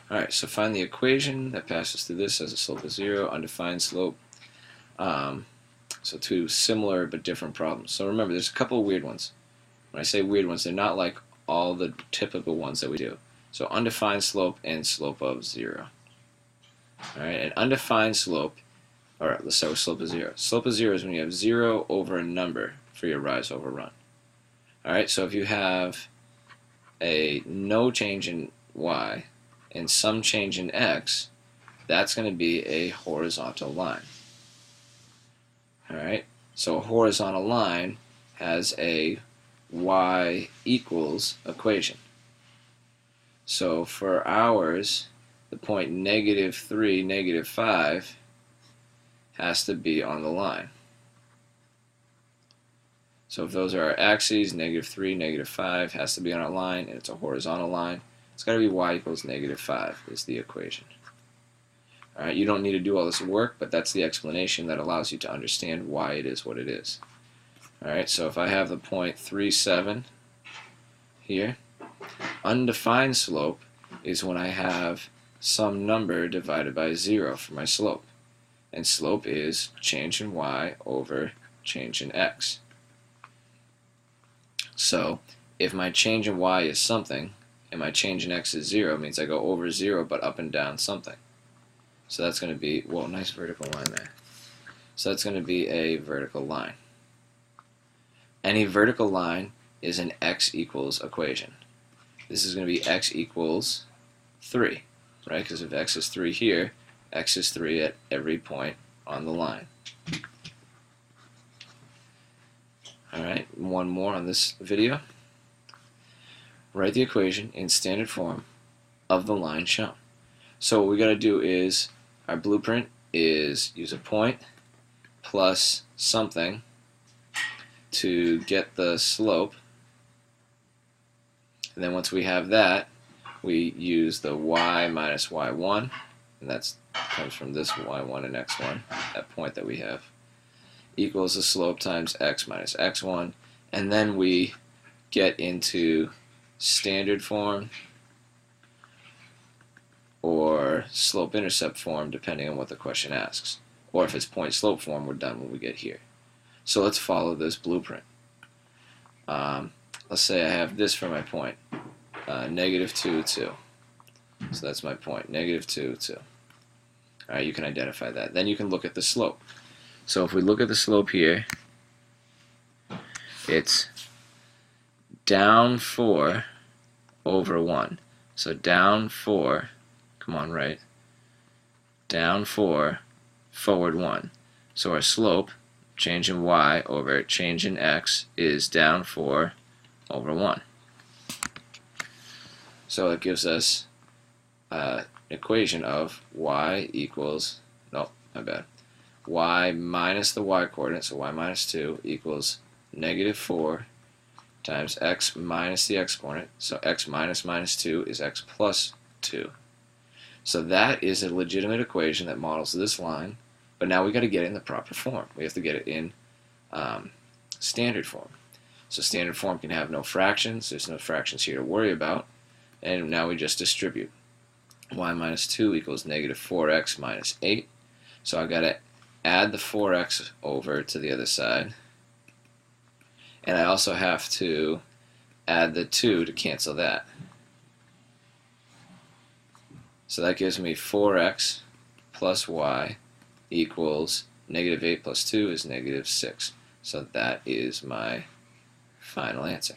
Alright, so find the equation that passes through this as a slope of 0, undefined slope. So two similar but different problems. So remember, there's a couple of weird ones. When I say weird ones, they're not like all the typical ones that we do. So undefined slope and slope of 0. Alright, an undefined slope, alright, let's start with slope of 0. Slope of 0 is when you have 0 over a number for your rise over run. Alright, so if you have a no change in y and some change in x, that's going to be a horizontal line. Alright, so a horizontal line has a y equals equation. So for ours, the point -3, -5 has to be on the line. So if those are our axes, -3, -5 has to be on our line, and it's a horizontal line. It's got to be y equals -5 is the equation. Alright, you don't need to do all this work, but that's the explanation that allows you to understand why it is what it is. Alright, so if I have the point 3, 7 here, undefined slope is when I have some number divided by 0 for my slope. And slope is change in y over change in x. So if my change in y is something, and my change in x is 0, it means I go over 0 but up and down something. So that's going to be, whoa, nice vertical line there. So that's going to be a vertical line. Any vertical line is an x equals equation. This is going to be x equals 3, right? Because if x is 3 here, x is 3 at every point on the line. Alright, one more on this video. Write the equation in standard form of the line shown. So what we got to do is, our blueprint is use a point plus something to get the slope. And then once we have that, we use the y minus y1, and that comes from this y1 and x1, that point that we have, equals the slope times x minus x1, and then we get into standard form or slope-intercept form, depending on what the question asks. Or if it's point-slope form, we're done when we get here. So let's follow this blueprint. Let's say I have this for my point, -2, 2. So that's my point, -2, 2. Alright, you can identify that. Then you can look at the slope. So if we look at the slope here, it's down 4 over 1. So down 4, come on, right? Down 4, forward 1. So our slope, change in y over change in x, is down 4 over 1. So it gives us an equation of y equals, no, my bad, y minus the y coordinate, so y minus 2 equals -4 times x minus the x coordinate, so x minus minus 2 is x plus 2. So that is a legitimate equation that models this line, but now we got to get it in the proper form. We have to get it in standard form. So standard form can have no fractions. There's no fractions here to worry about. And now we just distribute. Y minus 2 equals -4x minus 8. So I've got to add the 4x over to the other side. And I also have to add the 2 to cancel that. So that gives me 4x plus y equals -8 plus 2 is -6. So that is my final answer.